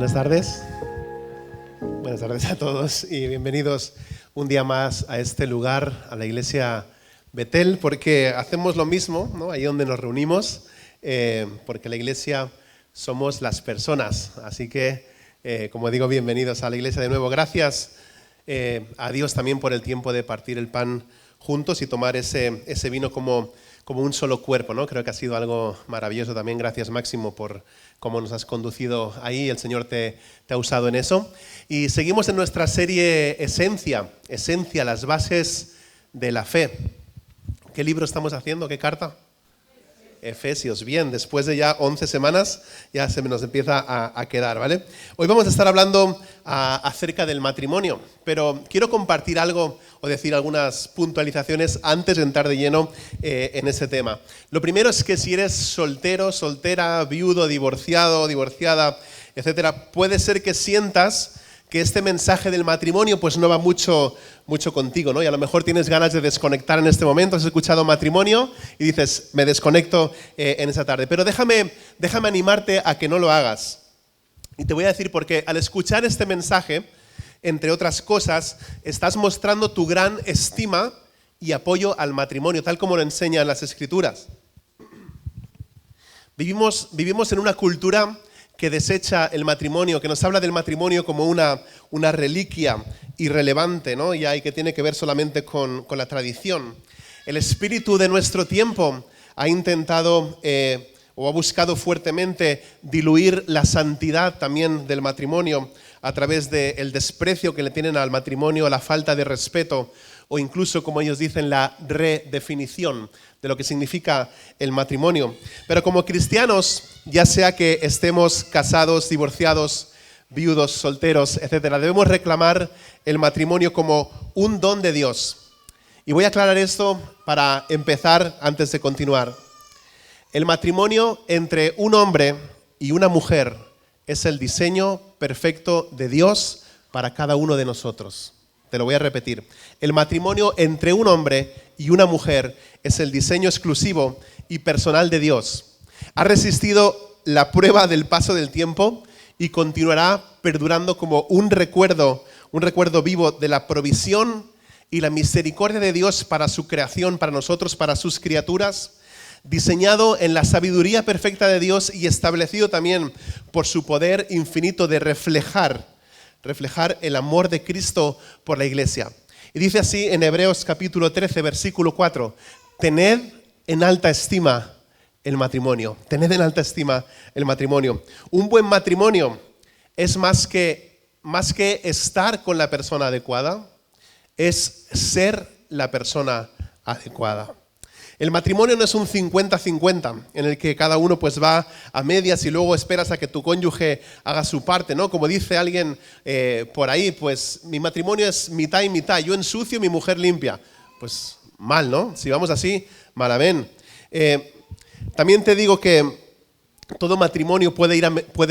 Buenas tardes. Buenas tardes a todos y bienvenidos un día más a este lugar, a la iglesia Betel, porque hacemos lo mismo, ¿no? Ahí donde nos reunimos, porque la iglesia somos las personas. Así que, como digo, bienvenidos a la iglesia de nuevo. Gracias a Dios también por el tiempo de partir el pan juntos y tomar ese vino como un solo cuerpo, ¿no? Creo que ha sido algo maravilloso también. Gracias, Máximo, por cómo nos has conducido ahí. El Señor te ha usado en eso. Y seguimos en nuestra serie Esencia, las bases de la fe. ¿Qué libro estamos haciendo? ¿Qué carta? Efesios. Bien, después de ya 11 semanas ya se nos empieza a quedar, ¿vale? Hoy vamos a estar hablando acerca del matrimonio, pero quiero compartir algo o decir algunas puntualizaciones antes de entrar de lleno en ese tema. Lo primero es que si eres soltero, soltera, viudo, divorciado, divorciada, etcétera, puede ser que sientas que este mensaje del matrimonio pues no va mucho contigo, ¿no? Y a lo mejor tienes ganas de desconectar en este momento, has escuchado matrimonio y dices, me desconecto en esa tarde. Pero déjame animarte a que no lo hagas. Y te voy a decir por qué. Al escuchar este mensaje, entre otras cosas, estás mostrando tu gran estima y apoyo al matrimonio, tal como lo enseñan las Escrituras. Vivimos en una cultura que desecha el matrimonio, que nos habla del matrimonio como una reliquia irrelevante, ¿no? Y que tiene que ver solamente con la tradición. El espíritu de nuestro tiempo ha intentado o ha buscado fuertemente diluir la santidad también del matrimonio a través del desprecio que le tienen al matrimonio, la falta de respeto o incluso, como ellos dicen, la redefinición de lo que significa el matrimonio. Pero como cristianos, ya sea que estemos casados, divorciados, viudos, solteros, etcétera, debemos reclamar el matrimonio como un don de Dios. Y voy a aclarar esto para empezar antes de continuar. El matrimonio entre un hombre y una mujer es el diseño perfecto de Dios para cada uno de nosotros. Te lo voy a repetir. El matrimonio entre un hombre y una mujer es el diseño exclusivo y personal de Dios. Ha resistido la prueba del paso del tiempo y continuará perdurando como un recuerdo vivo de la provisión y la misericordia de Dios para su creación, para nosotros, para sus criaturas, diseñado en la sabiduría perfecta de Dios y establecido también por su poder infinito de reflejar el amor de Cristo por la iglesia. Y dice así en Hebreos capítulo 13, versículo 4, tened en alta estima el matrimonio. Tened en alta estima el matrimonio. Un buen matrimonio es más que estar con la persona adecuada, es ser la persona adecuada. El matrimonio no es un 50-50 en el que cada uno pues va a medias y luego esperas a que tu cónyuge haga su parte, ¿no? Como dice alguien por ahí, pues mi matrimonio es mitad y mitad, yo ensucio, mi mujer limpia. Pues mal, ¿no? Si vamos así, mal, amén. También te digo que todo matrimonio puede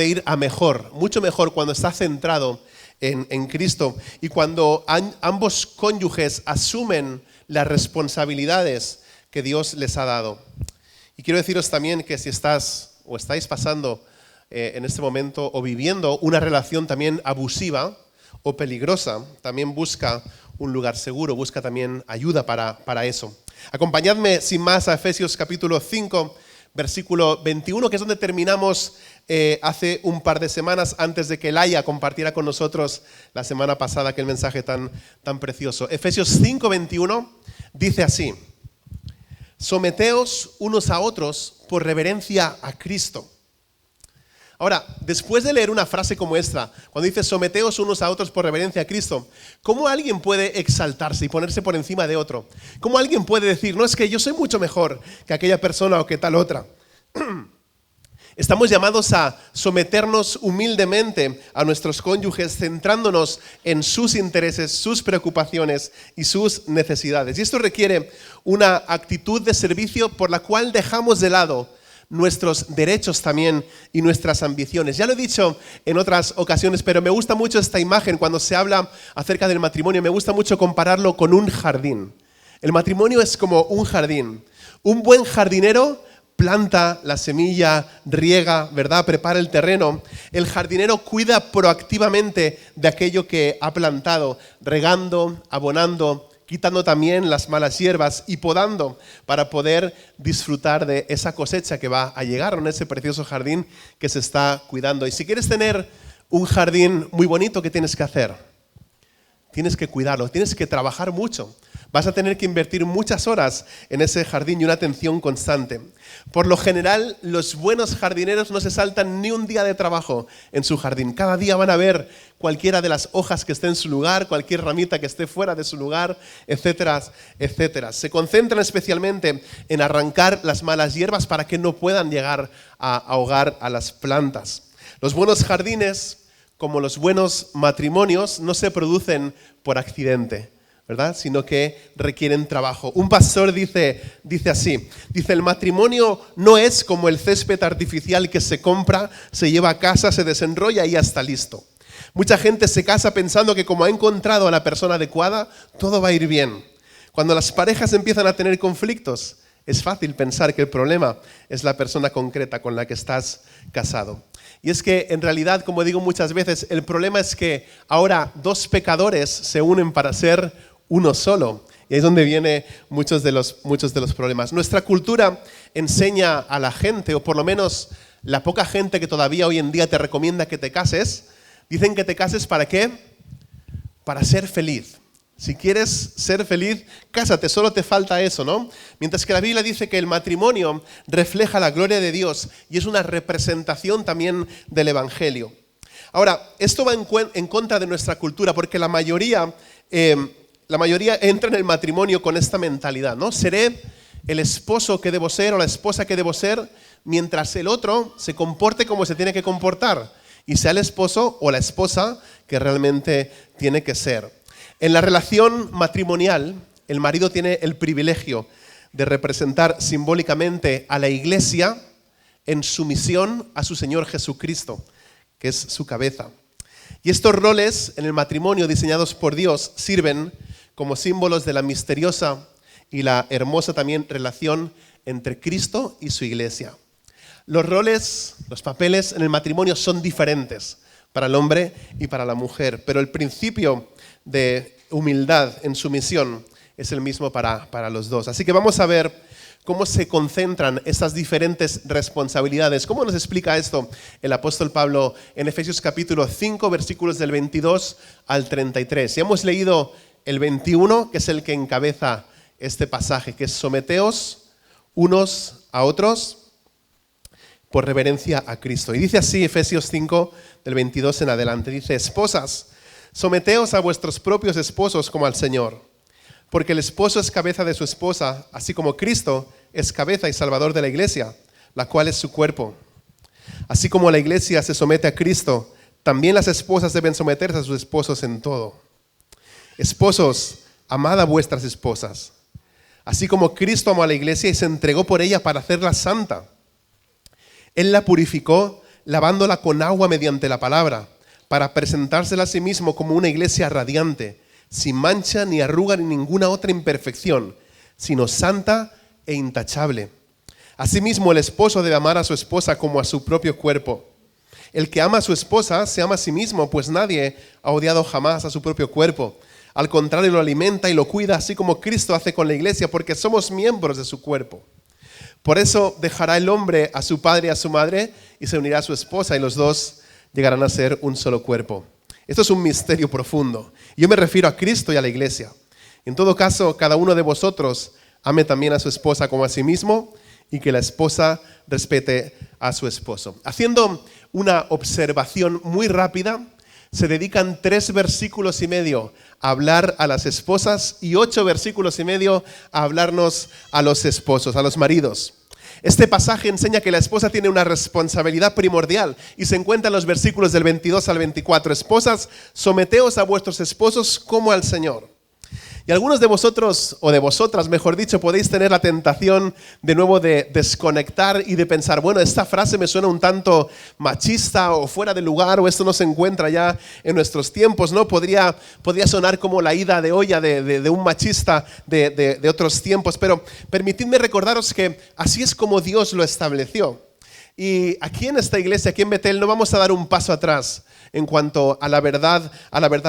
ir a mejor, mucho mejor cuando está centrado en Cristo y cuando ambos cónyuges asumen las responsabilidades que Dios les ha dado. Y quiero deciros también que si estás o estáis pasando en este momento o viviendo una relación también abusiva o peligrosa, también busca un lugar seguro, busca también ayuda para eso. Acompañadme sin más a Efesios capítulo 5, versículo 21, que es donde terminamos hace un par de semanas antes de que Laia compartiera con nosotros la semana pasada aquel mensaje tan precioso. Efesios 5, 21 dice así: someteos unos a otros por reverencia a Cristo. Ahora, después de leer una frase como esta, cuando dice someteos unos a otros por reverencia a Cristo, ¿cómo alguien puede exaltarse y ponerse por encima de otro? ¿Cómo alguien puede decir, no, es que yo soy mucho mejor que aquella persona o que tal otra? Estamos llamados a someternos humildemente a nuestros cónyuges, centrándonos en sus intereses, sus preocupaciones y sus necesidades. Y esto requiere una actitud de servicio por la cual dejamos de lado nuestros derechos también y nuestras ambiciones. Ya lo he dicho en otras ocasiones, pero me gusta mucho esta imagen cuando se habla acerca del matrimonio. Me gusta mucho compararlo con un jardín. El matrimonio es como un jardín. Un buen jardinero planta la semilla, riega, ¿verdad? Prepara el terreno. El jardinero cuida proactivamente de aquello que ha plantado, regando, abonando, quitando también las malas hierbas y podando para poder disfrutar de esa cosecha que va a llegar en ese precioso jardín que se está cuidando. Y si quieres tener un jardín muy bonito, ¿qué tienes que hacer? Tienes que cuidarlo, tienes que trabajar mucho. Vas a tener que invertir muchas horas en ese jardín y una atención constante. Por lo general, los buenos jardineros no se saltan ni un día de trabajo en su jardín. Cada día van a ver cualquiera de las hojas que esté en su lugar, cualquier ramita que esté fuera de su lugar, etcétera, etcétera. Se concentran especialmente en arrancar las malas hierbas para que no puedan llegar a ahogar a las plantas. Los buenos jardines, como los buenos matrimonios, no se producen por accidente, ¿verdad? Sino que requieren trabajo. Un pastor dice así, el matrimonio no es como el césped artificial que se compra, se lleva a casa, se desenrolla y ya está listo. Mucha gente se casa pensando que como ha encontrado a la persona adecuada, todo va a ir bien. Cuando las parejas empiezan a tener conflictos, es fácil pensar que el problema es la persona concreta con la que estás casado. Y es que en realidad, como digo muchas veces, el problema es que ahora dos pecadores se unen para ser uno solo. Y ahí es donde vienen muchos de los problemas. Nuestra cultura enseña a la gente, o por lo menos la poca gente que todavía hoy en día te recomienda que te cases, dicen que te cases ¿para qué? Para ser feliz. Si quieres ser feliz, cásate, solo te falta eso, ¿no? Mientras que la Biblia dice que el matrimonio refleja la gloria de Dios y es una representación también del Evangelio. Ahora, esto va en contra de nuestra cultura porque la mayoría entra en el matrimonio con esta mentalidad, ¿no? Seré el esposo que debo ser o la esposa que debo ser mientras el otro se comporte como se tiene que comportar y sea el esposo o la esposa que realmente tiene que ser. En la relación matrimonial, el marido tiene el privilegio de representar simbólicamente a la Iglesia en sumisión a su Señor Jesucristo, que es su cabeza. Y estos roles en el matrimonio diseñados por Dios sirven como símbolos de la misteriosa y la hermosa también relación entre Cristo y su Iglesia. Los roles, los papeles en el matrimonio son diferentes para el hombre y para la mujer, pero el principio de humildad en sumisión es el mismo para los dos. Así que vamos a ver cómo se concentran estas diferentes responsabilidades. ¿Cómo nos explica esto el apóstol Pablo en Efesios capítulo 5, versículos del 22 al 33? Y hemos leído el 21, que es el que encabeza este pasaje, que es someteos unos a otros por reverencia a Cristo. Y dice así Efesios 5, del 22 en adelante, dice: esposas, someteos a vuestros propios esposos como al Señor, porque el esposo es cabeza de su esposa, así como Cristo es cabeza y salvador de la iglesia, la cual es su cuerpo. Así como la iglesia se somete a Cristo, también las esposas deben someterse a sus esposos en todo. Esposos, amad a vuestras esposas, así como Cristo amó a la iglesia y se entregó por ella para hacerla santa. Él la purificó, lavándola con agua mediante la palabra, para presentársela a sí mismo como una iglesia radiante, sin mancha ni arruga ni ninguna otra imperfección, sino santa e intachable. Asimismo, el esposo debe amar a su esposa como a su propio cuerpo. El que ama a su esposa se ama a sí mismo, pues nadie ha odiado jamás a su propio cuerpo. Al contrario, lo alimenta y lo cuida, así como Cristo hace con la iglesia, porque somos miembros de su cuerpo. Por eso dejará el hombre a su padre y a su madre y se unirá a su esposa y los dos llegarán a ser un solo cuerpo. Esto es un misterio profundo. Yo me refiero a Cristo y a la iglesia. En todo caso, cada uno de vosotros ame también a su esposa como a sí mismo y que la esposa respete a su esposo. Haciendo una observación muy rápida, se dedican 3 versículos y medio a hablar a las esposas y 8 versículos y medio a hablarnos a los esposos, a los maridos. Este pasaje enseña que la esposa tiene una responsabilidad primordial y se encuentra en los versículos del 22 al 24. Esposas, someteos a vuestros esposos como al Señor. Y algunos de vosotros, o de vosotras, mejor dicho, podéis tener la tentación de nuevo de desconectar y de pensar, bueno, esta frase me suena un tanto machista o fuera de lugar, o esto no se encuentra ya en nuestros tiempos, ¿no? Podría sonar como la ida de olla de un machista de otros tiempos, pero permitidme recordaros que así es como Dios lo estableció. Y aquí en esta iglesia, aquí en Betel, no vamos a dar un paso atrás en cuanto a la verdad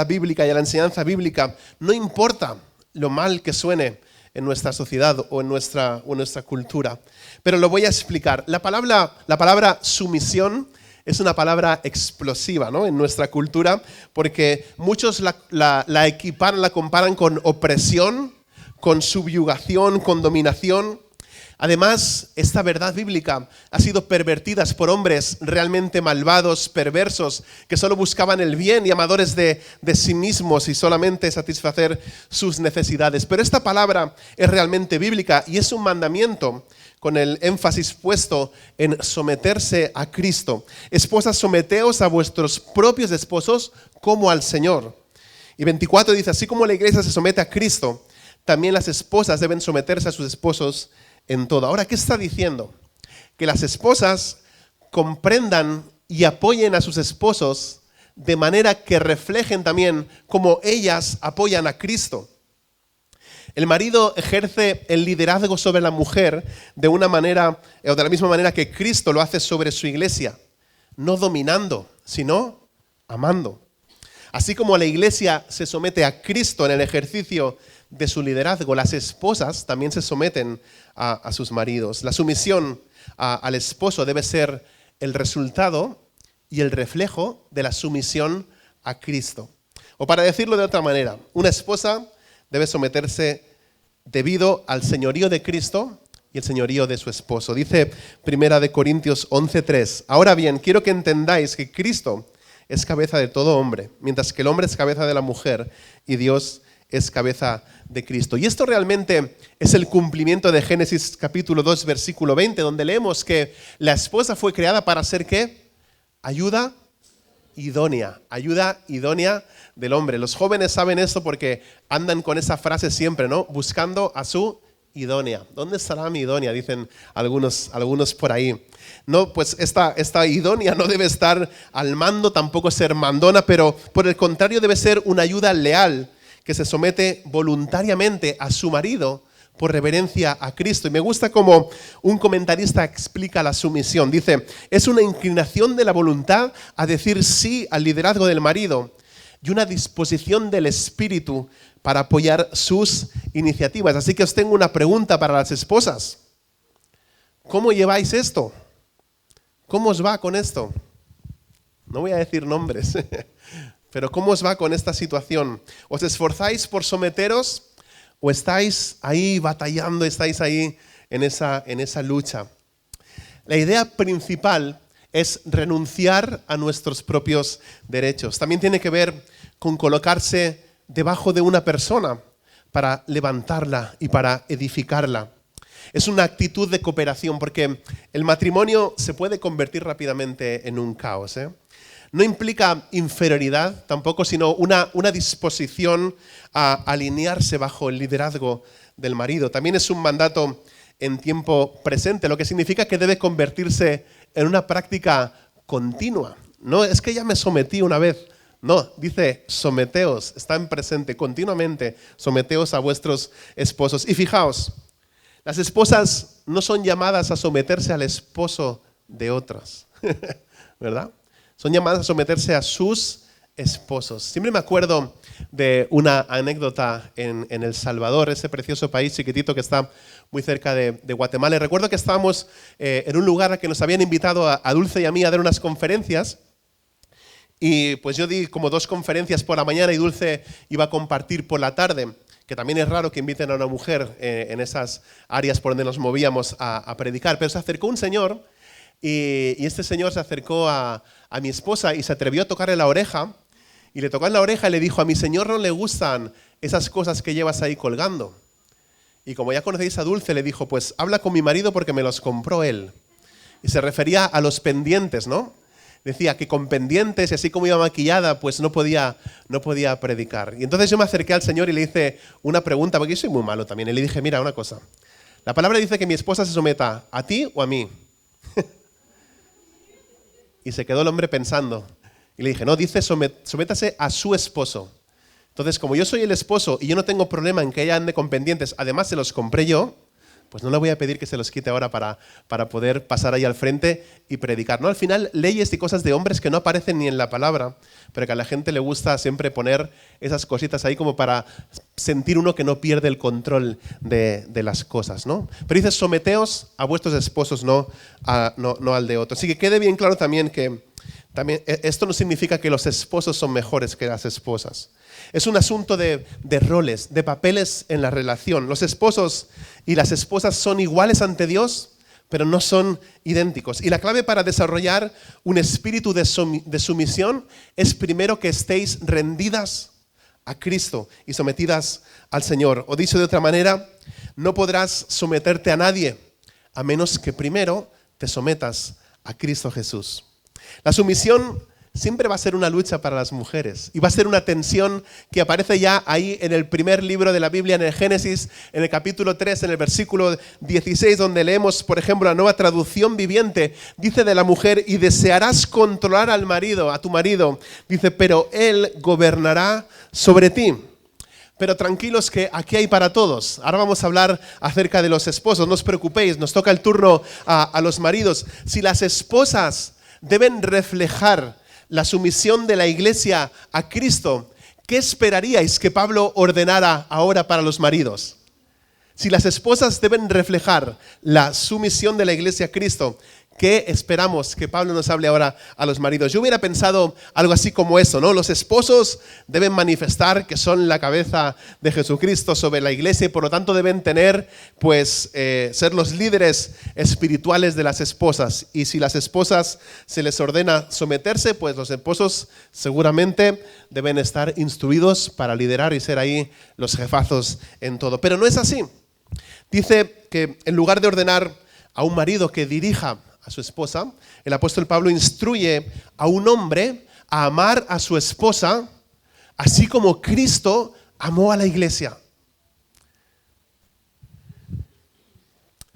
bíblica y a la enseñanza bíblica. No importa lo mal que suene en nuestra sociedad o en nuestra cultura. Pero lo voy a explicar. La palabra sumisión es una palabra explosiva, ¿no? En nuestra cultura, porque muchos la equiparan, la comparan con opresión, con subyugación, con dominación. Además, esta verdad bíblica ha sido pervertida por hombres realmente malvados, perversos, que solo buscaban el bien y amadores de sí mismos y solamente satisfacer sus necesidades. Pero esta palabra es realmente bíblica y es un mandamiento con el énfasis puesto en someterse a Cristo. Esposas, someteos a vuestros propios esposos como al Señor. Y 24 dice, así como la iglesia se somete a Cristo, también las esposas deben someterse a sus esposos en todo. Ahora, ¿qué está diciendo? Que las esposas comprendan y apoyen a sus esposos de manera que reflejen también cómo ellas apoyan a Cristo. El marido ejerce el liderazgo sobre la mujer de una manera, o de la misma manera que Cristo lo hace sobre su iglesia, no dominando, sino amando. Así como la iglesia se somete a Cristo en el ejercicio de su liderazgo, las esposas también se someten a sus maridos. La sumisión al esposo debe ser el resultado y el reflejo de la sumisión a Cristo. O para decirlo de otra manera, una esposa debe someterse debido al señorío de Cristo y el señorío de su esposo. Dice 1 Corintios 11:3, ahora bien, quiero que entendáis que Cristo es cabeza de todo hombre, mientras que el hombre es cabeza de la mujer y Dios es cabeza de Cristo. Y esto realmente es el cumplimiento de Génesis capítulo 2, versículo 20, donde leemos que la esposa fue creada para ser ¿qué? Ayuda idónea del hombre. Los jóvenes saben esto porque andan con esa frase siempre, ¿no? Buscando a su idónea. ¿Dónde estará mi idónea? Dicen algunos por ahí. No, pues esta idónea no debe estar al mando, tampoco ser mandona, pero por el contrario debe ser una ayuda leal, que se somete voluntariamente a su marido por reverencia a Cristo. Y me gusta cómo un comentarista explica la sumisión. Dice, es una inclinación de la voluntad a decir sí al liderazgo del marido y una disposición del espíritu para apoyar sus iniciativas. Así que os tengo una pregunta para las esposas. ¿Cómo lleváis esto? ¿Cómo os va con esto? No voy a decir nombres, pero ¿cómo os va con esta situación? ¿Os esforzáis por someteros o estáis ahí batallando, estáis ahí en esa lucha? La idea principal es renunciar a nuestros propios derechos. También tiene que ver con colocarse debajo de una persona para levantarla y para edificarla. Es una actitud de cooperación porque el matrimonio se puede convertir rápidamente en un caos, No implica inferioridad tampoco, sino una disposición a alinearse bajo el liderazgo del marido. También es un mandato en tiempo presente, lo que significa que debe convertirse en una práctica continua. No es que ya me sometí una vez. No, dice someteos, está en presente, continuamente someteos a vuestros esposos. Y fijaos, las esposas no son llamadas a someterse al esposo de otras, ¿verdad? Son llamadas a someterse a sus esposos. Siempre me acuerdo de una anécdota en El Salvador, ese precioso país chiquitito que está muy cerca de Guatemala. Y recuerdo que estábamos en un lugar al que nos habían invitado a Dulce y a mí a dar unas conferencias. Y pues yo di como 2 conferencias por la mañana y Dulce iba a compartir por la tarde, que también es raro que inviten a una mujer en esas áreas por donde nos movíamos a predicar. Pero se acercó un señor y este señor se acercó a mi esposa y se atrevió a tocarle la oreja y le tocó en la oreja y le dijo, a mi señor no le gustan esas cosas que llevas ahí colgando. Y como ya conocéis a Dulce, le dijo, pues habla con mi marido porque me los compró él. Y se refería a los pendientes, ¿no? decía que con pendientes y así como iba maquillada, pues no podía predicar. Y entonces yo me acerqué al Señor y le hice una pregunta, porque yo soy muy malo también, y le dije, mira, una cosa, la palabra dice que mi esposa se someta a ti o a mí. Y se quedó el hombre pensando. Y le dije, no, dice sométase a su esposo. Entonces, como yo soy el esposo y yo no tengo problema en que ella ande con pendientes, además se los compré yo, pues no le voy a pedir que se los quite ahora para poder pasar ahí al frente y predicar. ¿No? Al final, leyes y cosas de hombres que no aparecen ni en la palabra, pero que a la gente le gusta siempre poner esas cositas ahí como para sentir uno que no pierde el control de las cosas, ¿no? Pero dice, someteos a vuestros esposos, no al de otros. Así que quede bien claro también que esto no significa que los esposos son mejores que las esposas. Es un asunto de roles, de papeles en la relación. Los esposos y las esposas son iguales ante Dios, pero no son idénticos. Y la clave para desarrollar un espíritu de sumisión es primero que estéis rendidas a Cristo y sometidas al Señor. O dicho de otra manera, no podrás someterte a nadie a menos que primero te sometas a Cristo Jesús. La sumisión siempre va a ser una lucha para las mujeres y va a ser una tensión que aparece ya ahí en el primer libro de la Biblia, en el Génesis, en el capítulo 3, en el versículo 16, donde leemos, por ejemplo, la Nueva Traducción Viviente, dice de la mujer, y desearás controlar al marido, a tu marido, dice, pero él gobernará sobre ti. Pero tranquilos que aquí hay para todos. Ahora vamos a hablar acerca de los esposos, no os preocupéis, nos toca el turno a los maridos. Si las esposas deben reflejar la sumisión de la iglesia a Cristo, ¿qué esperaríais que Pablo ordenara ahora para los maridos? Si las esposas deben reflejar la sumisión de la iglesia a Cristo, ¿qué esperamos que Pablo nos hable ahora a los maridos? Yo hubiera pensado algo así como eso, ¿no? Los esposos deben manifestar que son la cabeza de Jesucristo sobre la iglesia y por lo tanto deben tener, pues, ser los líderes espirituales de las esposas. Y si las esposas se les ordena someterse, pues los esposos seguramente deben estar instruidos para liderar y ser ahí los jefazos en todo. Pero no es así. Dice que en lugar de ordenar a un marido que dirija a su esposa, el apóstol Pablo instruye a un hombre a amar a su esposa, así como Cristo amó a la iglesia.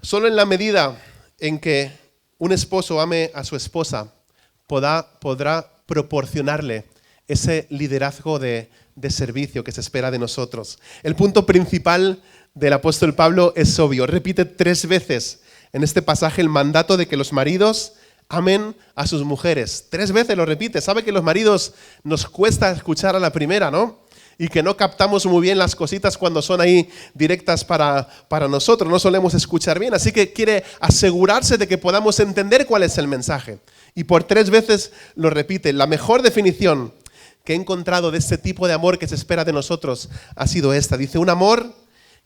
Solo en la medida en que un esposo ame a su esposa, podrá proporcionarle ese liderazgo de servicio que se espera de nosotros. El punto principal del apóstol Pablo es obvio. Repite 3 veces en este pasaje el mandato de que los maridos amen a sus mujeres. 3 veces lo repite. Sabe que los maridos nos cuesta escuchar a la primera, ¿no? Y que no captamos muy bien las cositas cuando son ahí directas para nosotros. No solemos escuchar bien. Así que quiere asegurarse de que podamos entender cuál es el mensaje. Y por 3 veces lo repite. La mejor definición que he encontrado de este tipo de amor que se espera de nosotros ha sido esta. Dice, un amor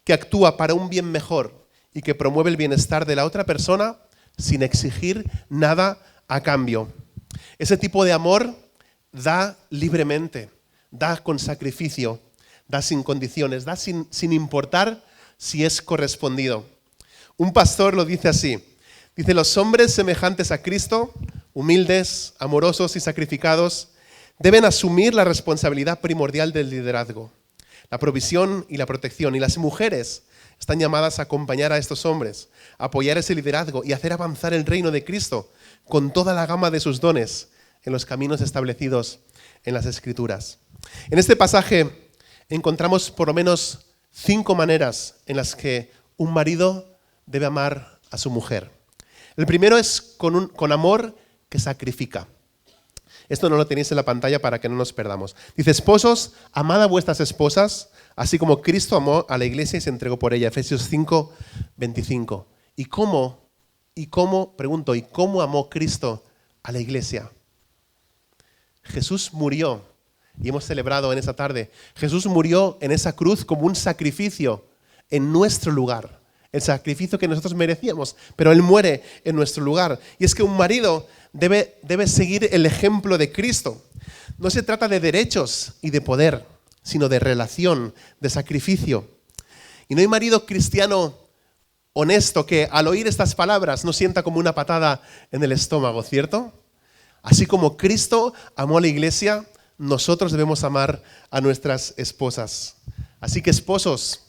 que actúa para un bien mejor y que promueve el bienestar de la otra persona sin exigir nada a cambio. Ese tipo de amor da libremente, da con sacrificio, da sin condiciones, da sin importar si es correspondido. Un pastor lo dice así, dice, los hombres semejantes a Cristo, humildes, amorosos y sacrificados, deben asumir la responsabilidad primordial del liderazgo, la provisión y la protección. Y las mujeres están llamadas a acompañar a estos hombres, a apoyar ese liderazgo y hacer avanzar el reino de Cristo con toda la gama de sus dones en los caminos establecidos en las Escrituras. En este pasaje encontramos por lo menos 5 maneras en las que un marido debe amar a su mujer. El primero es con amor que sacrifica. Esto no lo tenéis en la pantalla para que no nos perdamos. Dice, esposos, amad a vuestras esposas, así como Cristo amó a la iglesia y se entregó por ella. Efesios 5, 25. ¿Y cómo amó Cristo a la iglesia? Jesús murió, y hemos celebrado en esa tarde, Jesús murió en esa cruz como un sacrificio en nuestro lugar. El sacrificio que nosotros merecíamos, pero Él muere en nuestro lugar. Y es que un marido debe seguir el ejemplo de Cristo. No se trata de derechos y de poder, sino de relación, de sacrificio. Y no hay marido cristiano honesto que al oír estas palabras no sienta como una patada en el estómago, ¿cierto? Así como Cristo amó a la iglesia, nosotros debemos amar a nuestras esposas. Así que esposos,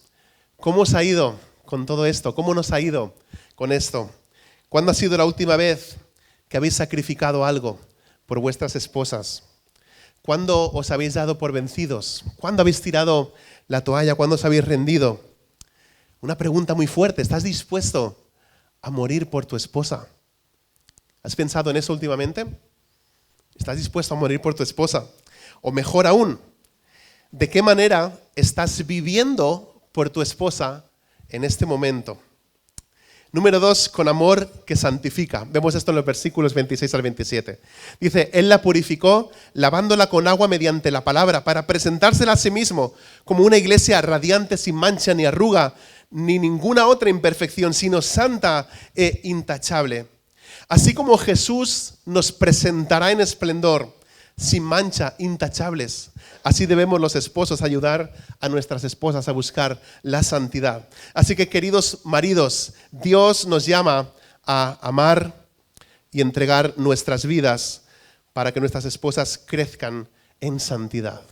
¿cómo os ha ido con todo esto? ¿Cómo nos ha ido con esto? ¿Cuándo ha sido la última vez que habéis sacrificado algo por vuestras esposas? ¿Cuándo os habéis dado por vencidos? ¿Cuándo habéis tirado la toalla? ¿Cuándo os habéis rendido? Una pregunta muy fuerte. ¿Estás dispuesto a morir por tu esposa? ¿Has pensado en eso últimamente? ¿Estás dispuesto a morir por tu esposa? O mejor aún, ¿de qué manera estás viviendo por tu esposa en este momento? Número 2, con amor que santifica. Vemos esto en los versículos 26 al 27. Dice, Él la purificó lavándola con agua mediante la palabra para presentársela a sí mismo como una iglesia radiante, sin mancha ni arruga, ni ninguna otra imperfección, sino santa e intachable. Así como Jesús nos presentará en esplendor, sin mancha, intachables, así debemos los esposos ayudar a nuestras esposas a buscar la santidad. Así que, queridos maridos, Dios nos llama a amar y entregar nuestras vidas para que nuestras esposas crezcan en santidad.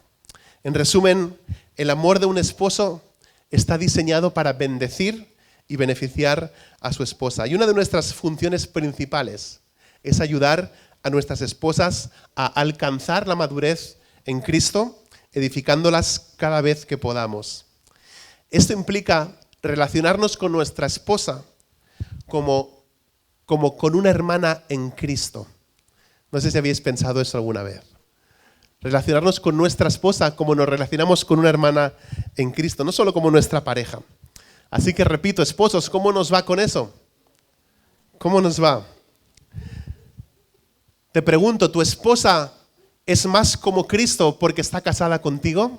En resumen, el amor de un esposo está diseñado para bendecir y beneficiar a su esposa. Y una de nuestras funciones principales es ayudar a nuestras esposas a alcanzar la madurez en Cristo, edificándolas cada vez que podamos. Esto implica relacionarnos con nuestra esposa como con una hermana en Cristo. No sé si habéis pensado eso alguna vez. Relacionarnos con nuestra esposa como nos relacionamos con una hermana en Cristo, no solo como nuestra pareja. Así que repito, esposos, ¿cómo nos va con eso? ¿Cómo nos va? Te pregunto, ¿tu esposa es más como Cristo porque está casada contigo?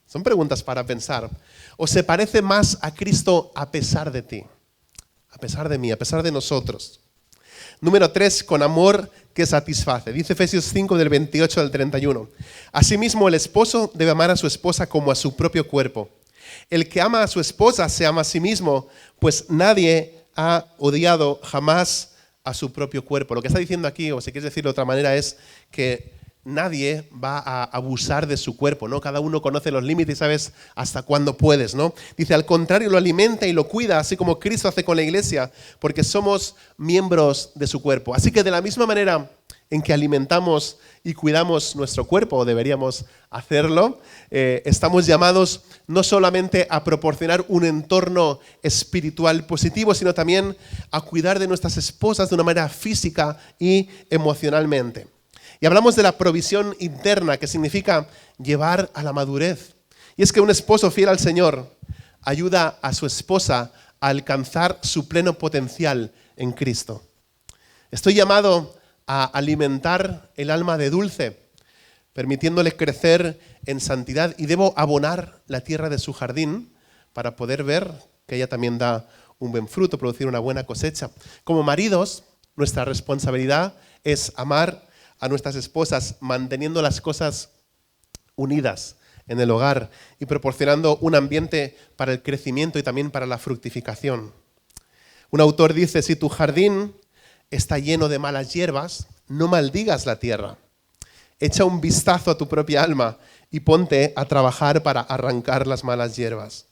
Son preguntas para pensar. ¿O se parece más a Cristo a pesar de ti? A pesar de mí, a pesar de nosotros. Número 3, con amor que satisface. Dice Efesios 5 del 28 al 31. Asimismo, el esposo debe amar a su esposa como a su propio cuerpo. El que ama a su esposa se ama a sí mismo, pues nadie ha odiado jamás a su propio cuerpo. Lo que está diciendo aquí, o si quieres decirlo de otra manera, es que nadie va a abusar de su cuerpo, ¿no? Cada uno conoce los límites y sabes hasta cuándo puedes, ¿no? Dice, al contrario, lo alimenta y lo cuida, así como Cristo hace con la iglesia, porque somos miembros de su cuerpo. Así que de la misma manera en que alimentamos y cuidamos nuestro cuerpo, o deberíamos hacerlo, estamos llamados no solamente a proporcionar un entorno espiritual positivo, sino también a cuidar de nuestras esposas de una manera física y emocionalmente. Y hablamos de la provisión interna, que significa llevar a la madurez. Y es que un esposo fiel al Señor ayuda a su esposa a alcanzar su pleno potencial en Cristo. Estoy llamado a alimentar el alma de Dulce, permitiéndole crecer en santidad, y debo abonar la tierra de su jardín para poder ver que ella también da un buen fruto, producir una buena cosecha. Como maridos, nuestra responsabilidad es amar a nuestras esposas, manteniendo las cosas unidas en el hogar y proporcionando un ambiente para el crecimiento y también para la fructificación. Un autor dice, si tu jardín está lleno de malas hierbas, no maldigas la tierra. Echa un vistazo a tu propia alma y ponte a trabajar para arrancar las malas hierbas.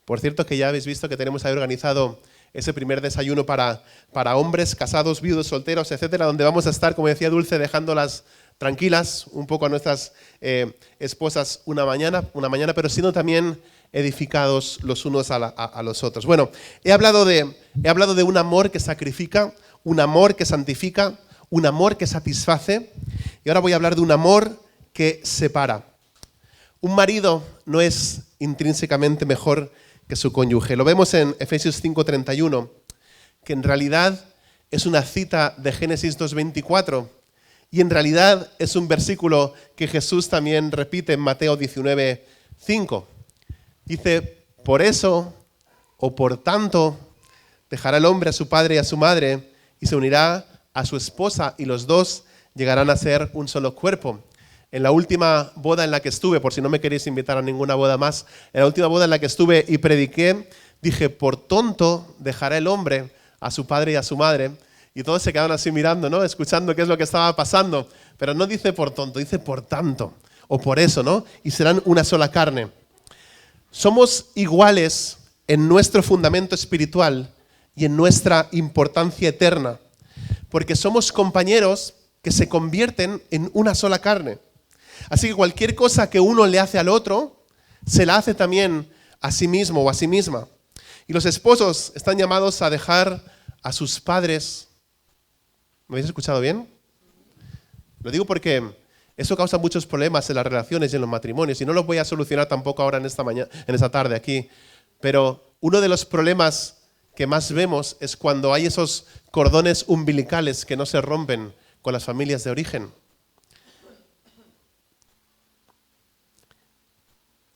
Por cierto, que ya habéis visto que tenemos ahí organizado ese primer desayuno para hombres casados, viudos, solteros, etcétera, donde vamos a estar, como decía Dulce, dejándolas tranquilas un poco a nuestras esposas una mañana, pero siendo también edificados los unos a los otros. Bueno, he hablado de un amor que sacrifica, un amor que santifica, un amor que satisface, y ahora voy a hablar de un amor que separa. Un marido no es intrínsecamente mejor que su cónyuge. Lo vemos en Efesios 5:31, que en realidad es una cita de Génesis 2:24, y en realidad es un versículo que Jesús también repite en Mateo 19:5. Dice, por eso, o por tanto, dejará el hombre a su padre y a su madre, y se unirá a su esposa, y los dos llegarán a ser un solo cuerpo. En la última boda en la que estuve, por si no me queréis invitar a ninguna boda más, en la última boda en la que estuve y prediqué, dije, por tonto dejará el hombre a su padre y a su madre, Y todos se quedaron así mirando, ¿no? Escuchando qué es lo que estaba pasando. Pero no dice por tonto, dice por tanto. O por eso, ¿no? Y serán una sola carne. Somos iguales en nuestro fundamento espiritual y en nuestra importancia eterna. Porque somos compañeros que se convierten en una sola carne. Así que cualquier cosa que uno le hace al otro, se la hace también a sí mismo o a sí misma. Y los esposos están llamados a dejar a sus padres. ¿Me habéis escuchado bien? Lo digo porque eso causa muchos problemas en las relaciones y en los matrimonios, y no los voy a solucionar tampoco ahora en esta tarde aquí. Pero uno de los problemas que más vemos es cuando hay esos cordones umbilicales que no se rompen con las familias de origen.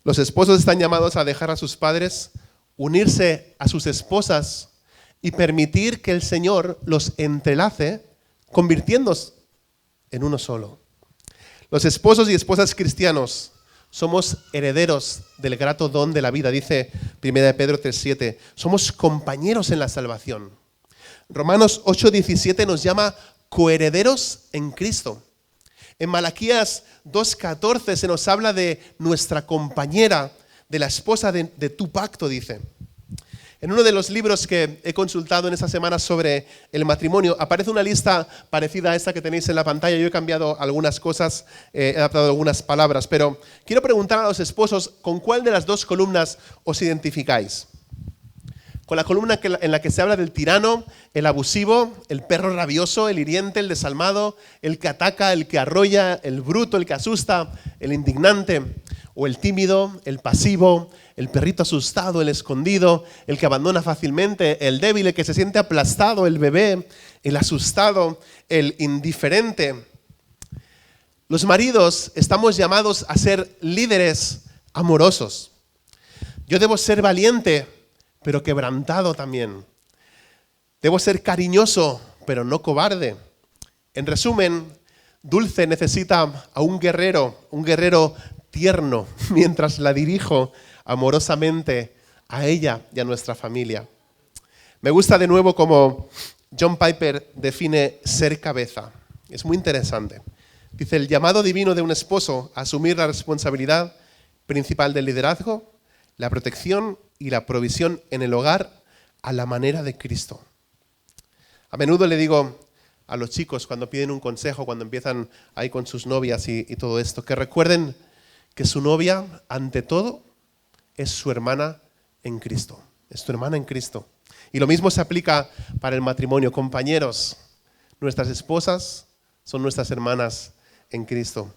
Los esposos están llamados a dejar a sus padres, unirse a sus esposas y permitir que el Señor los entrelace, convirtiéndose en uno solo. Los esposos y esposas cristianos somos herederos del grato don de la vida, dice 1 Pedro 3:7. Somos compañeros en la salvación. Romanos 8:17 nos llama coherederos en Cristo. En Malaquías 2:14 se nos habla de nuestra compañera, de la esposa de tu pacto, dice. En uno de los libros que he consultado en esta semana sobre el matrimonio, aparece una lista parecida a esta que tenéis en la pantalla. Yo he cambiado algunas cosas, he adaptado algunas palabras, pero quiero preguntar a los esposos, ¿con cuál de las dos columnas os identificáis? ¿Con la columna en la que se habla del tirano, el abusivo, el perro rabioso, el hiriente, el desalmado, el que ataca, el que arrolla, el bruto, el que asusta, el indignante, o el tímido, el pasivo, el perrito asustado, el escondido, el que abandona fácilmente, el débil, el que se siente aplastado, el bebé, el asustado, el indiferente? Los maridos estamos llamados a ser líderes amorosos. Yo debo ser valiente, pero quebrantado también. Debo ser cariñoso, pero no cobarde. En resumen, Dulce necesita a un guerrero tierno, mientras la dirijo amorosamente a ella y a nuestra familia. Me gusta de nuevo cómo John Piper define ser cabeza. Es muy interesante. Dice, el llamado divino de un esposo a asumir la responsabilidad principal del liderazgo, la protección y la provisión en el hogar a la manera de Cristo. A menudo le digo a los chicos cuando piden un consejo, cuando empiezan ahí con sus novias y todo esto, que recuerden que su novia, ante todo, es su hermana en Cristo. Es tu hermana en Cristo. Y lo mismo se aplica para el matrimonio. Compañeros, nuestras esposas son nuestras hermanas en Cristo.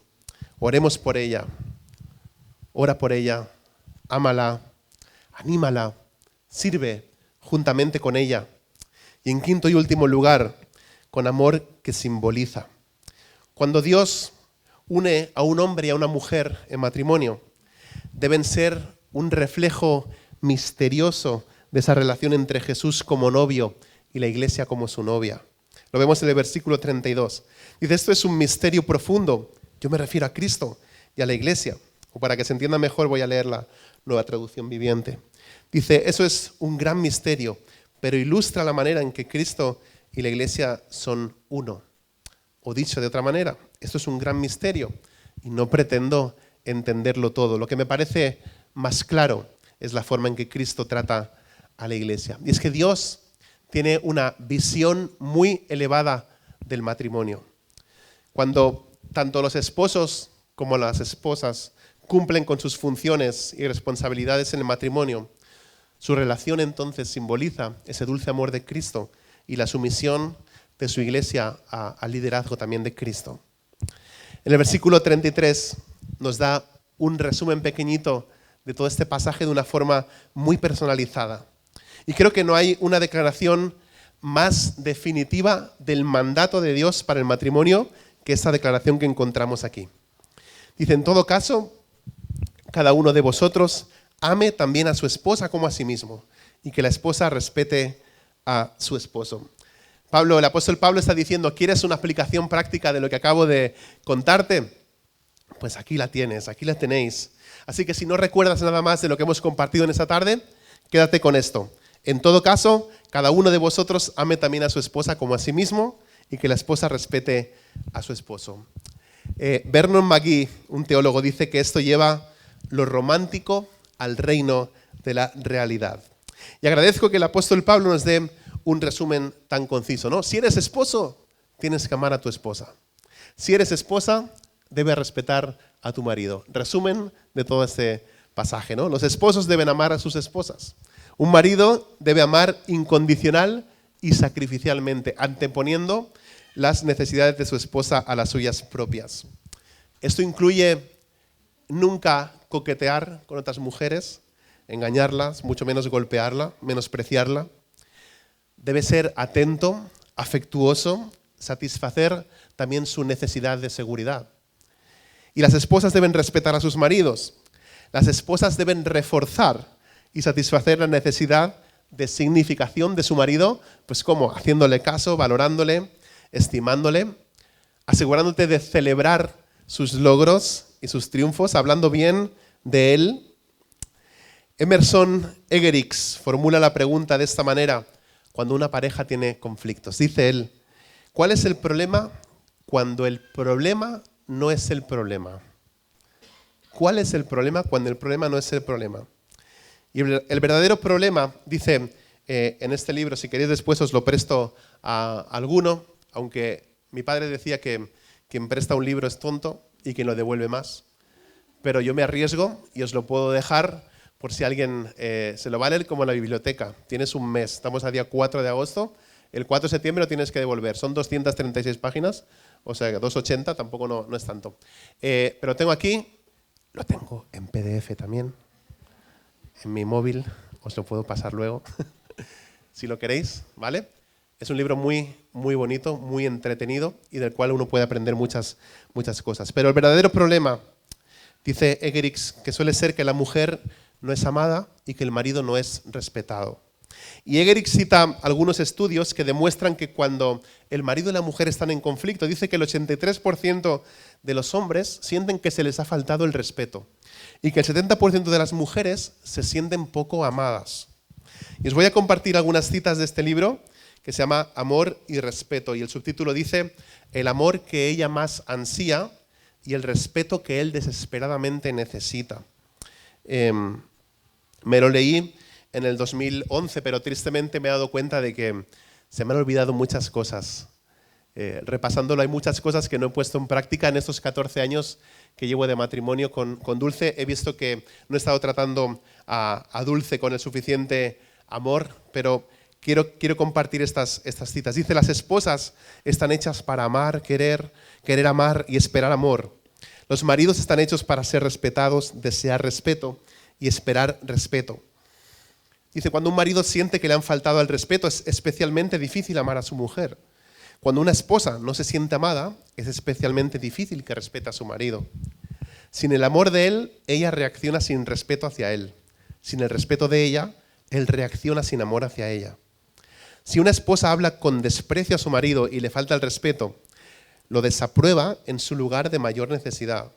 Oremos por ella. Ora por ella. Ámala. Anímala. Sirve juntamente con ella. Y en quinto y último lugar, con amor que simboliza. Cuando Dios une a un hombre y a una mujer en matrimonio, deben ser un reflejo misterioso de esa relación entre Jesús como novio y la iglesia como su novia. Lo vemos en el versículo 32. Dice, esto es un misterio profundo. Yo me refiero a Cristo y a la iglesia. O para que se entienda mejor voy a leer la Nueva Traducción Viviente. Dice, eso es un gran misterio, pero ilustra la manera en que Cristo y la iglesia son uno. O dicho de otra manera, esto es un gran misterio y no pretendo entenderlo todo. Lo que me parece más claro es la forma en que Cristo trata a la iglesia. Y es que Dios tiene una visión muy elevada del matrimonio. Cuando tanto los esposos como las esposas cumplen con sus funciones y responsabilidades en el matrimonio, su relación entonces simboliza ese dulce amor de Cristo y la sumisión de su iglesia al liderazgo también de Cristo. En el versículo 33 nos da un resumen pequeñito de todo este pasaje de una forma muy personalizada. Y creo que no hay una declaración más definitiva del mandato de Dios para el matrimonio que esta declaración que encontramos aquí. Dice, en todo caso, cada uno de vosotros ame también a su esposa como a sí mismo, y que la esposa respete a su esposo. El apóstol Pablo está diciendo, ¿quieres una aplicación práctica de lo que acabo de contarte? Pues aquí la tienes, aquí la tenéis. Así que si no recuerdas nada más de lo que hemos compartido en esta tarde, quédate con esto. En todo caso, cada uno de vosotros ame también a su esposa como a sí mismo y que la esposa respete a su esposo. Vernon McGee, un teólogo, dice que esto lleva lo romántico al reino de la realidad. Y agradezco que el apóstol Pablo nos dé un resumen tan conciso, ¿no? Si eres esposo, tienes que amar a tu esposa. Si eres esposa, debes respetar a tu marido. Resumen de todo este pasaje, ¿no? Los esposos deben amar a sus esposas. Un marido debe amar incondicional y sacrificialmente, anteponiendo las necesidades de su esposa a las suyas propias. Esto incluye nunca coquetear con otras mujeres, engañarlas, mucho menos golpearla, menospreciarla. Debe ser atento, afectuoso, satisfacer también su necesidad de seguridad. Y las esposas deben respetar a sus maridos. Las esposas deben reforzar y satisfacer la necesidad de significación de su marido, pues ¿cómo? Haciéndole caso, valorándole, estimándole, asegurándote de celebrar sus logros y sus triunfos, hablando bien de él. Emerson Egerix formula la pregunta de esta manera cuando una pareja tiene conflictos. Dice él, ¿cuál es el problema cuando el problema no es el problema? ¿Cuál es el problema cuando el problema no es el problema? Y el verdadero problema, dice en este libro, si queréis después os lo presto a alguno, aunque mi padre decía que quien presta un libro es tonto y quien lo devuelve más. Pero yo me arriesgo y os lo puedo dejar por si alguien se lo va a leer, como en la biblioteca. Tienes un mes, estamos a día 4 de agosto, el 4 de septiembre lo tienes que devolver. Son 236 páginas, o sea, 280, tampoco no es tanto. Pero tengo aquí, lo tengo en PDF también, en mi móvil, os lo puedo pasar luego, si lo queréis, ¿vale? Es un libro muy, muy bonito, muy entretenido y del cual uno puede aprender muchas cosas. Pero el verdadero problema, dice Egerix, que suele ser que la mujer no es amada y que el marido no es respetado. Y Egerix cita algunos estudios que demuestran que cuando el marido y la mujer están en conflicto, dice que el 83% de los hombres sienten que se les ha faltado el respeto y que el 70% de las mujeres se sienten poco amadas. Y os voy a compartir algunas citas de este libro que se llama Amor y Respeto, y el subtítulo dice el amor que ella más ansía y el respeto que él desesperadamente necesita. Me lo leí en el 2011, pero tristemente me he dado cuenta de que se me han olvidado muchas cosas. Repasándolo, hay muchas cosas que no he puesto en práctica en estos 14 años que llevo de matrimonio con Dulce. He visto que no he estado tratando a Dulce con el suficiente amor, pero quiero compartir estas citas. Dice, las esposas están hechas para amar, querer amar y esperar amor. Los maridos están hechos para ser respetados, desear respeto y esperar respeto. Dice, cuando un marido siente que le han faltado al respeto, es especialmente difícil amar a su mujer. Cuando una esposa no se siente amada, es especialmente difícil que respete a su marido. Sin el amor de él, ella reacciona sin respeto hacia él. Sin el respeto de ella, él reacciona sin amor hacia ella. Si una esposa habla con desprecio a su marido y le falta el respeto, lo desaprueba en su lugar de mayor necesidad.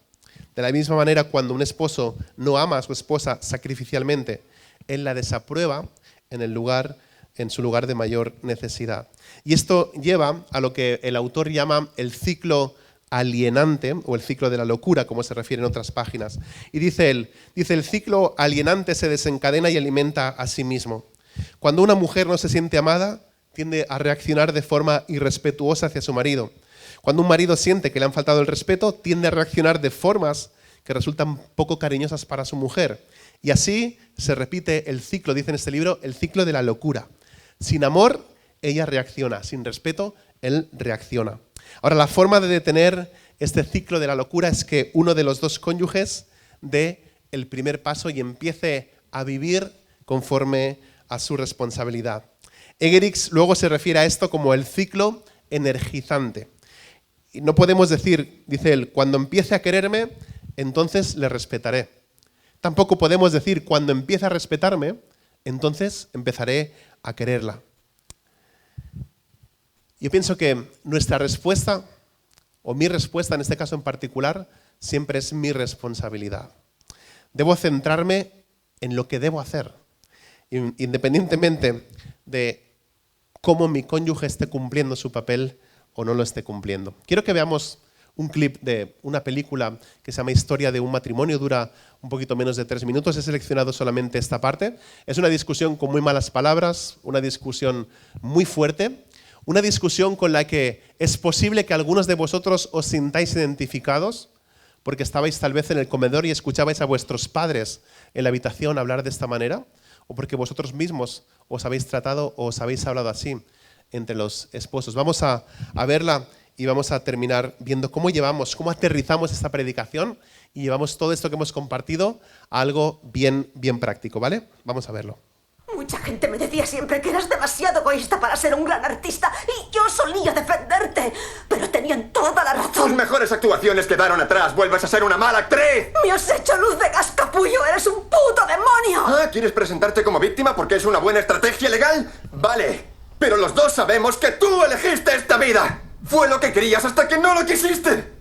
De la misma manera, cuando un esposo no ama a su esposa sacrificialmente, él la desaprueba en su lugar de mayor necesidad. Y esto lleva a lo que el autor llama el ciclo alienante o el ciclo de la locura, como se refiere en otras páginas. Y dice él, el ciclo alienante se desencadena y alimenta a sí mismo. Cuando una mujer no se siente amada, tiende a reaccionar de forma irrespetuosa hacia su marido. Cuando un marido siente que le han faltado el respeto, tiende a reaccionar de formas que resultan poco cariñosas para su mujer. Y así se repite el ciclo, dice en este libro, el ciclo de la locura. Sin amor, ella reacciona. Sin respeto, él reacciona. Ahora, la forma de detener este ciclo de la locura es que uno de los dos cónyuges dé el primer paso y empiece a vivir conforme a su responsabilidad. Egerix luego se refiere a esto como el ciclo energizante. Y no podemos decir, dice él, cuando empiece a quererme, entonces le respetaré. Tampoco podemos decir, cuando empiece a respetarme, entonces empezaré a quererla. Yo pienso que nuestra respuesta, o mi respuesta en este caso en particular, siempre es mi responsabilidad. Debo centrarme en lo que debo hacer, independientemente de cómo mi cónyuge esté cumpliendo su papel o no lo esté cumpliendo. Quiero que veamos un clip de una película que se llama Historia de un matrimonio, dura un poquito menos de 3 minutos, he seleccionado solamente esta parte. Es una discusión con muy malas palabras, una discusión muy fuerte, una discusión con la que es posible que algunos de vosotros os sintáis identificados, porque estabais tal vez en el comedor y escuchabais a vuestros padres en la habitación hablar de esta manera, o porque vosotros mismos os habéis tratado o os habéis hablado así entre los esposos. Vamos a verla y vamos a terminar viendo cómo aterrizamos esta predicación y llevamos todo esto que hemos compartido a algo bien práctico, ¿vale? Vamos a verlo. Mucha gente me decía siempre que eras demasiado egoísta para ser un gran artista y yo solía defenderte, pero tenían toda la razón. Tus mejores actuaciones quedaron atrás. ¡Vuelves a ser una mala actriz! ¡Me has hecho luz de gas, capullo! ¡Eres un puto demonio! Ah, ¿quieres presentarte como víctima porque es una buena estrategia legal? Vale, pero los dos sabemos que tú elegiste esta vida. Fue lo que querías hasta que no lo quisiste.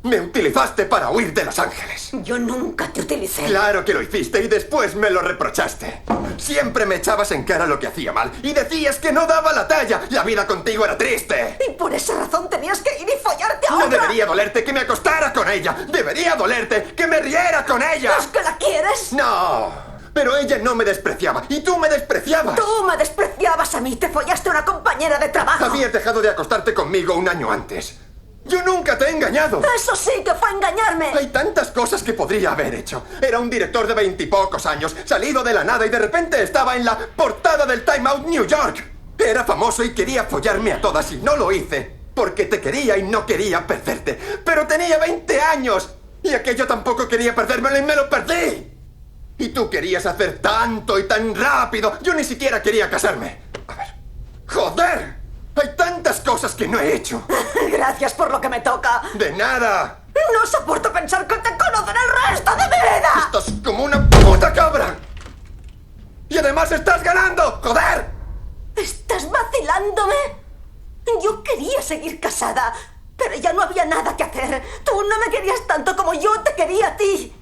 Me utilizaste para huir de Los Ángeles. Yo nunca te utilicé. Claro que lo hiciste y después me lo reprochaste. Siempre me echabas en cara lo que hacía mal y decías que no daba la talla. La vida contigo era triste. Y por esa razón tenías que ir y follarte a No otra. debería dolerte que me acostara con ella. Debería dolerte que me riera con ella. ¿Es que la quieres? No, pero ella no me despreciaba y tú me despreciabas. Tú me despreciabas a mí. Te follaste a una compañera de trabajo. Habías dejado de acostarte conmigo 1 año antes. Yo nunca te he engañado. Eso sí que fue engañarme. Hay tantas cosas que podría haber hecho. Era un director de 20 y pocos años, salido de la nada y de repente estaba en la portada del Time Out New York. Era famoso y quería follarme a todas y no lo hice. Porque te quería y no quería perderte. Pero tenía 20 años y aquello tampoco quería perdérmelo y me lo perdí. Y tú querías hacer tanto y tan rápido. Yo ni siquiera quería casarme. A ver. ¡Joder! Hay tantas cosas que no he hecho. Gracias por lo que me toca. ¡De nada! No soporto pensar que te conoceré el resto de mi vida. ¡Estás como una puta cabra! ¡Y además estás ganando! ¡Joder! ¿Estás vacilándome? Yo quería seguir casada, pero ya no había nada que hacer. Tú no me querías tanto como yo te quería a ti.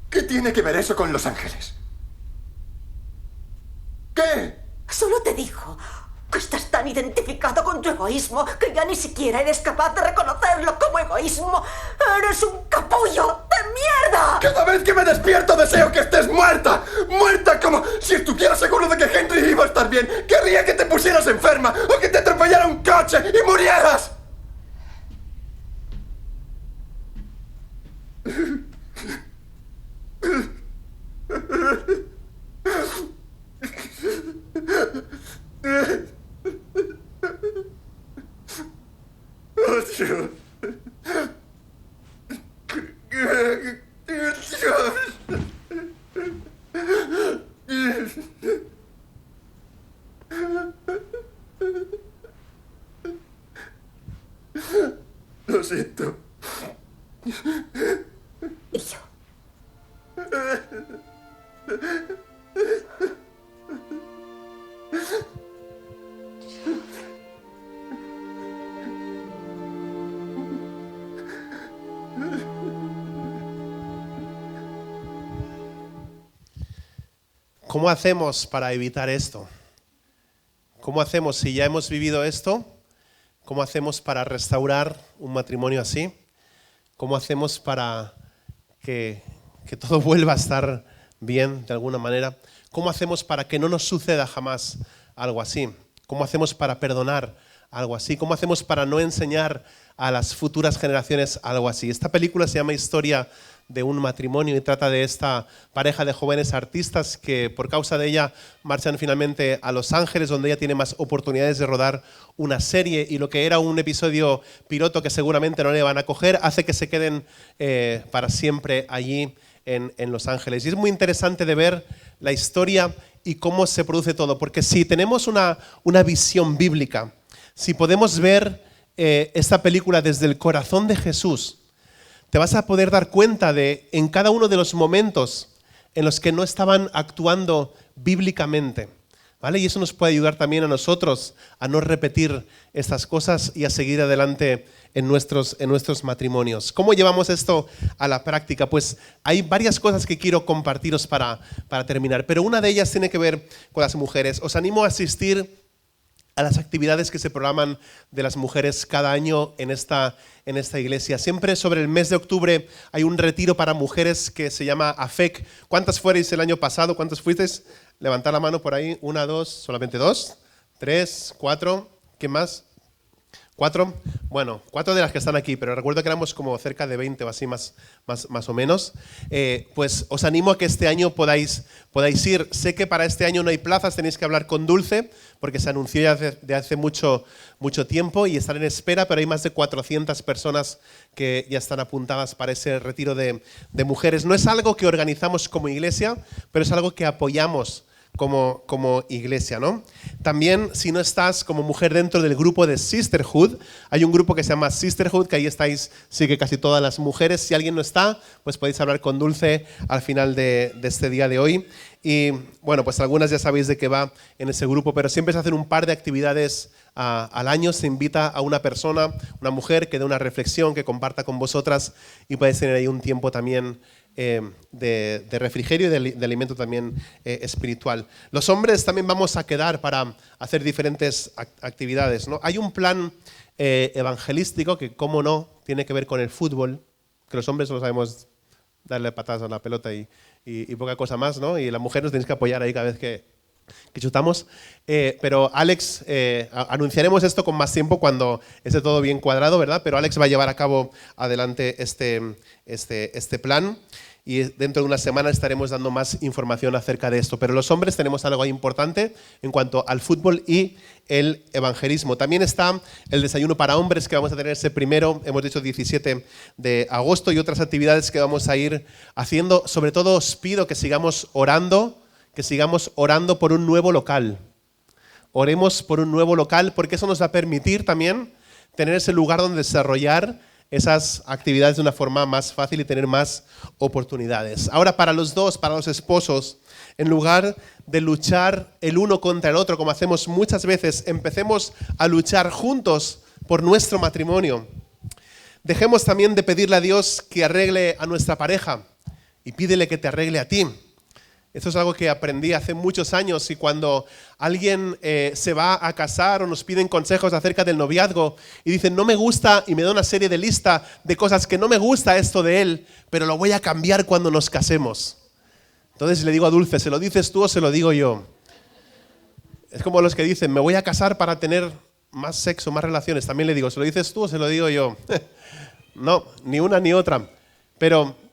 ¿Qué tiene que ver eso con Los Ángeles? ¿Qué? Solo te digo que estás tan identificado con tu egoísmo que ya ni siquiera eres capaz de reconocerlo como egoísmo. ¡Eres un capullo de mierda! Cada vez que me despierto deseo que estés muerta. Muerta como si estuviera seguro de que Henry iba a estar bien. Querría que te pusieras enferma o que te atropellara un coche y murieras. Oh, Dios. Lo siento. Y yo. ¿Cómo hacemos para evitar esto? ¿Cómo hacemos si ya hemos vivido esto? ¿Cómo hacemos para restaurar un matrimonio así? ¿Cómo hacemos para que todo vuelva a estar bien de alguna manera? ¿Cómo hacemos para que no nos suceda jamás algo así? ¿Cómo hacemos para perdonar algo así? ¿Cómo hacemos para no enseñar a las futuras generaciones algo así? Esta película se llama Historia de un matrimonio y trata de esta pareja de jóvenes artistas que por causa de ella marchan finalmente a Los Ángeles, donde ella tiene más oportunidades de rodar una serie, y lo que era un episodio piloto que seguramente no le van a coger hace que se queden para siempre allí en Los Ángeles. Y es muy interesante de ver la historia y cómo se produce todo, porque si tenemos una visión bíblica, si podemos ver esta película desde el corazón de Jesús, te vas a poder dar cuenta de en cada uno de los momentos en los que no estaban actuando bíblicamente, ¿vale? Y eso nos puede ayudar también a nosotros a no repetir estas cosas y a seguir adelante en nuestros matrimonios. ¿Cómo llevamos esto a la práctica? Pues hay varias cosas que quiero compartiros para terminar, pero una de ellas tiene que ver con las mujeres. Os animo a asistir a las actividades que se programan de las mujeres cada año en esta iglesia. Siempre sobre el mes de octubre hay un retiro para mujeres que se llama AFEC. ¿Cuántas fuerais el año pasado? ¿Cuántas fuisteis? Levantad la mano por ahí. 1, 2, solamente 2, 3, 4. ¿Qué más? 4. Bueno, 4 de las que están aquí, pero recuerdo que éramos como cerca de 20 o así más o menos. Pues os animo a que este año podáis ir. Sé que para este año no hay plazas, tenéis que hablar con Dulce, porque se anunció ya de hace mucho tiempo y están en espera, pero hay más de 400 personas que ya están apuntadas para ese retiro de mujeres. No es algo que organizamos como iglesia, pero es algo que apoyamos como iglesia, ¿no? También, si no estás como mujer dentro del grupo de Sisterhood, hay un grupo que se llama Sisterhood, que ahí estáis, sigue casi todas las mujeres. Si alguien no está, pues podéis hablar con Dulce al final de este día de hoy. Y bueno, pues algunas ya sabéis de qué va en ese grupo, pero siempre se hacen un par de actividades al año. Se invita a una persona, una mujer, que dé una reflexión, que comparta con vosotras y podéis tener ahí un tiempo también de refrigerio y de alimento también espiritual. Los hombres también vamos a quedar para hacer diferentes actividades, ¿no? Hay un plan evangelístico que, cómo no, tiene que ver con el fútbol, que los hombres no sabemos darle patadas a la pelota y poca cosa más, ¿no? Y las mujeres nos tenéis que apoyar ahí cada vez que chutamos. Pero Alex, anunciaremos esto con más tiempo cuando esté todo bien cuadrado, ¿verdad? Pero Alex va a llevar a cabo adelante este plan y dentro de una semana estaremos dando más información acerca de esto. Pero los hombres tenemos algo importante en cuanto al fútbol y el evangelismo. También está el desayuno para hombres que vamos a tener ese primero, hemos dicho 17 de agosto, y otras actividades que vamos a ir haciendo. Sobre todo os pido que sigamos orando por un nuevo local. Oremos por un nuevo local porque eso nos va a permitir también tener ese lugar donde desarrollar esas actividades de una forma más fácil y tener más oportunidades. Ahora, para los esposos, en lugar de luchar el uno contra el otro, como hacemos muchas veces, empecemos a luchar juntos por nuestro matrimonio. Dejemos también de pedirle a Dios que arregle a nuestra pareja y pídele que te arregle a ti. Esto es algo que aprendí hace muchos años, y cuando alguien se va a casar o nos piden consejos acerca del noviazgo y dicen no me gusta, y me da una serie de lista de cosas que no me gusta esto de él, pero lo voy a cambiar cuando nos casemos. Entonces le digo a Dulce, ¿se lo dices tú o se lo digo yo? Es como los que dicen, me voy a casar para tener más sexo, más relaciones. También le digo, ¿se lo dices tú o se lo digo yo? No, ni una ni otra. Pero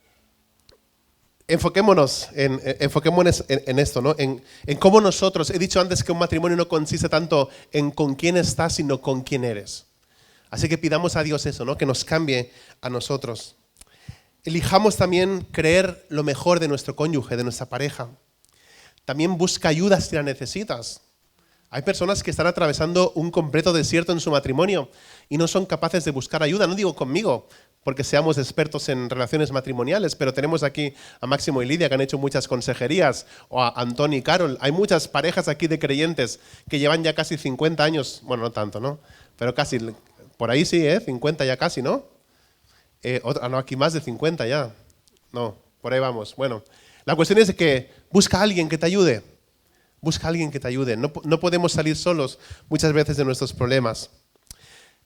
enfoquémonos en esto, ¿no? En cómo nosotros, he dicho antes que un matrimonio no consiste tanto en con quién estás, sino con quién eres. Así que pidamos a Dios eso, ¿no? Que nos cambie a nosotros. Elijamos también creer lo mejor de nuestro cónyuge, de nuestra pareja. También busca ayuda si la necesitas. Hay personas que están atravesando un completo desierto en su matrimonio y no son capaces de buscar ayuda. No digo conmigo, porque seamos expertos en relaciones matrimoniales, pero tenemos aquí a Máximo y Lidia que han hecho muchas consejerías, o a Antón y Carol. Hay muchas parejas aquí de creyentes que llevan ya casi 50 años, bueno, no tanto, ¿no? Pero casi, por ahí sí, 50 ya casi, ¿no? No, aquí más de 50 ya. No, por ahí vamos. Bueno, la cuestión es que busca a alguien que te ayude. Busca a alguien que te ayude. No podemos salir solos muchas veces de nuestros problemas.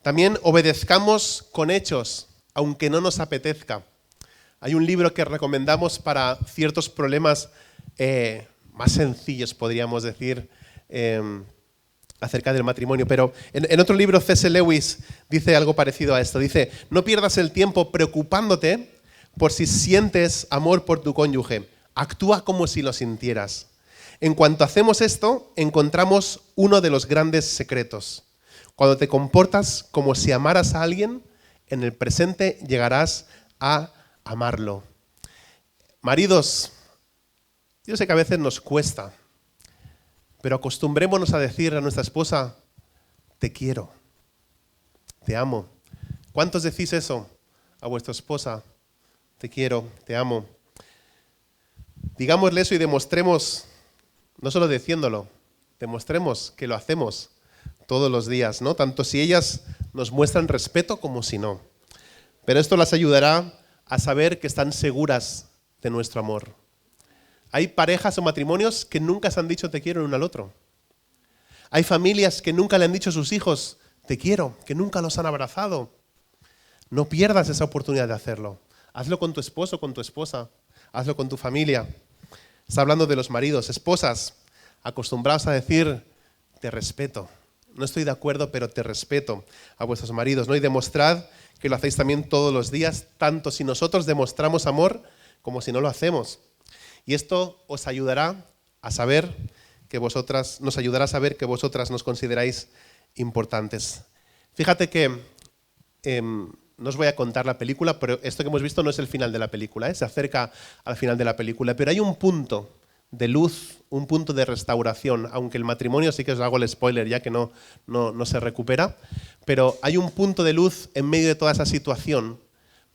También obedezcamos con hechos, aunque no nos apetezca. Hay un libro que recomendamos para ciertos problemas más sencillos, podríamos decir, acerca del matrimonio. Pero en otro libro, C.S. Lewis dice algo parecido a esto. Dice, no pierdas el tiempo preocupándote por si sientes amor por tu cónyuge. Actúa como si lo sintieras. En cuanto hacemos esto, encontramos uno de los grandes secretos. Cuando te comportas como si amaras a alguien, en el presente llegarás a amarlo. Maridos, yo sé que a veces nos cuesta, pero acostumbrémonos a decir a nuestra esposa, te quiero, te amo. ¿Cuántos decís eso a vuestra esposa? Te quiero, te amo. Digámosle eso y demostremos, no solo diciéndolo, demostremos que lo hacemos todos los días, ¿no? Tanto si ellas nos muestran respeto como si no. Pero esto las ayudará a saber que están seguras de nuestro amor. Hay parejas o matrimonios que nunca se han dicho te quiero el uno al otro. Hay familias que nunca le han dicho a sus hijos te quiero, que nunca los han abrazado. No pierdas esa oportunidad de hacerlo. Hazlo con tu esposo, con tu esposa. Hazlo con tu familia. Está hablando de los maridos. Esposas, acostumbrados a decir te respeto. No estoy de acuerdo, pero te respeto a vuestros maridos, ¿no? Y demostrad que lo hacéis también todos los días, tanto si nosotros demostramos amor como si no lo hacemos. Y esto os ayudará a saber que vosotras, nos ayudará a saber que vosotras nos consideráis importantes. Fíjate que no os voy a contar la película, pero esto que hemos visto no es el final de la película, se acerca al final de la película, pero hay un punto de luz, un punto de restauración, aunque el matrimonio sí que os hago el spoiler ya que no se recupera, pero hay un punto de luz en medio de toda esa situación,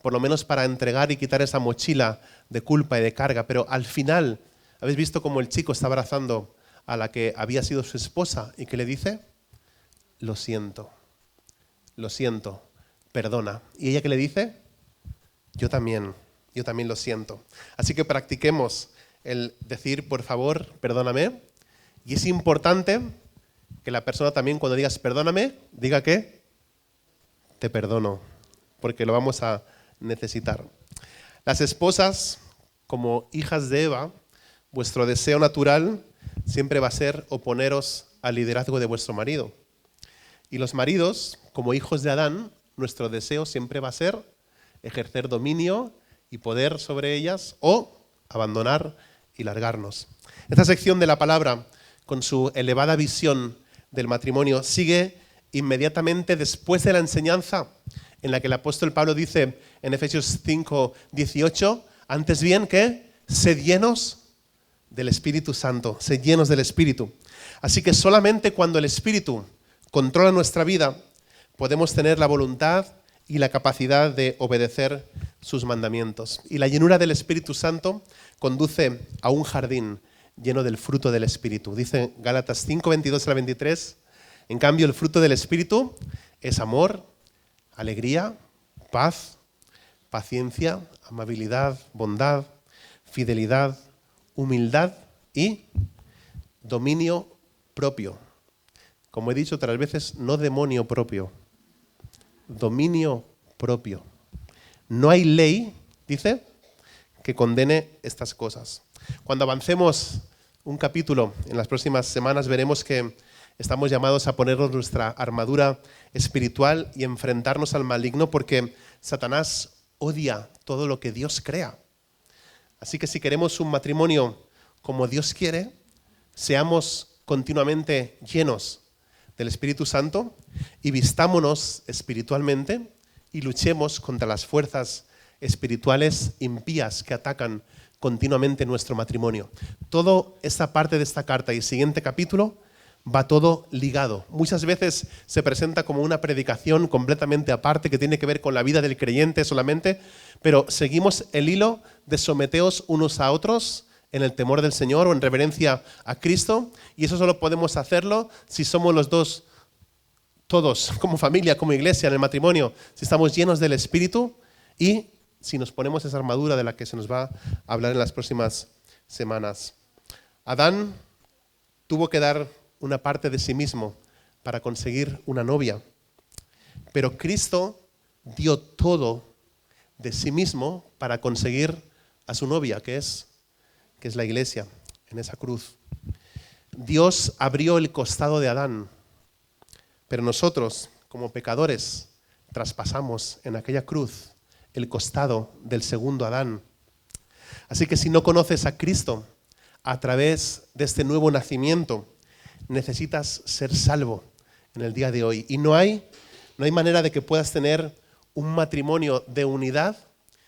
por lo menos para entregar y quitar esa mochila de culpa y de carga, pero al final, ¿habéis visto cómo el chico está abrazando a la que había sido su esposa y que le dice? Lo siento, perdona. ¿Y ella qué le dice? Yo también lo siento. Así que practiquemos el decir, por favor, perdóname. Y es importante que la persona también cuando digas perdóname, diga que te perdono, porque lo vamos a necesitar. Las esposas, como hijas de Eva, vuestro deseo natural siempre va a ser oponeros al liderazgo de vuestro marido. Y los maridos, como hijos de Adán, nuestro deseo siempre va a ser ejercer dominio y poder sobre ellas o abandonar y largarnos. Esta sección de la palabra, con su elevada visión del matrimonio, sigue inmediatamente después de la enseñanza en la que el apóstol Pablo dice en Efesios 5:18, antes bien que sed llenos del Espíritu Santo, sed llenos del Espíritu. Así que solamente cuando el Espíritu controla nuestra vida, podemos tener la voluntad y la capacidad de obedecer sus mandamientos. Y la llenura del Espíritu Santo conduce a un jardín lleno del fruto del Espíritu. Dice Gálatas 5:22-23, en cambio el fruto del Espíritu es amor, alegría, paz, paciencia, amabilidad, bondad, fidelidad, humildad y dominio propio. Como he dicho otras veces, no demonio propio, dominio propio. No hay ley, dice, que condene estas cosas. Cuando avancemos un capítulo en las próximas semanas veremos que estamos llamados a ponernos nuestra armadura espiritual y enfrentarnos al maligno porque Satanás odia todo lo que Dios crea. Así que si queremos un matrimonio como Dios quiere, seamos continuamente llenos del Espíritu Santo y vistámonos espiritualmente y luchemos contra las fuerzas espirituales impías que atacan continuamente nuestro matrimonio. Toda esta parte de esta carta y el siguiente capítulo va todo ligado. Muchas veces se presenta como una predicación completamente aparte que tiene que ver con la vida del creyente solamente, pero seguimos el hilo de someteos unos a otros en el temor del Señor o en reverencia a Cristo, y eso solo podemos hacerlo si somos los dos, todos, como familia, como iglesia, en el matrimonio, si estamos llenos del Espíritu y si nos ponemos esa armadura de la que se nos va a hablar en las próximas semanas. Adán tuvo que dar una parte de sí mismo para conseguir una novia, pero Cristo dio todo de sí mismo para conseguir a su novia, que es la iglesia, en esa cruz. Dios abrió el costado de Adán, pero nosotros, como pecadores, traspasamos en aquella cruz el costado del segundo Adán. Así que si no conoces a Cristo a través de este nuevo nacimiento, necesitas ser salvo en el día de hoy. Y no hay manera de que puedas tener un matrimonio de unidad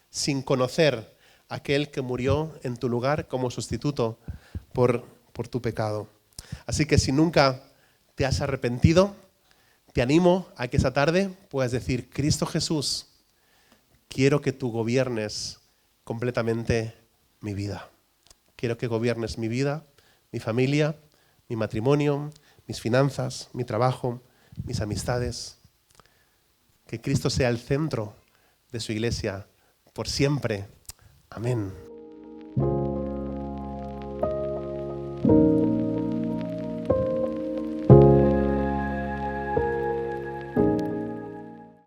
sin conocer a aquel que murió en tu lugar como sustituto por tu pecado. Así que si nunca te has arrepentido, te animo a que esa tarde puedas decir: Cristo Jesús, quiero que tú gobiernes completamente mi vida. Quiero que gobiernes mi vida, mi familia, mi matrimonio, mis finanzas, mi trabajo, mis amistades. Que Cristo sea el centro de su iglesia por siempre. Amén.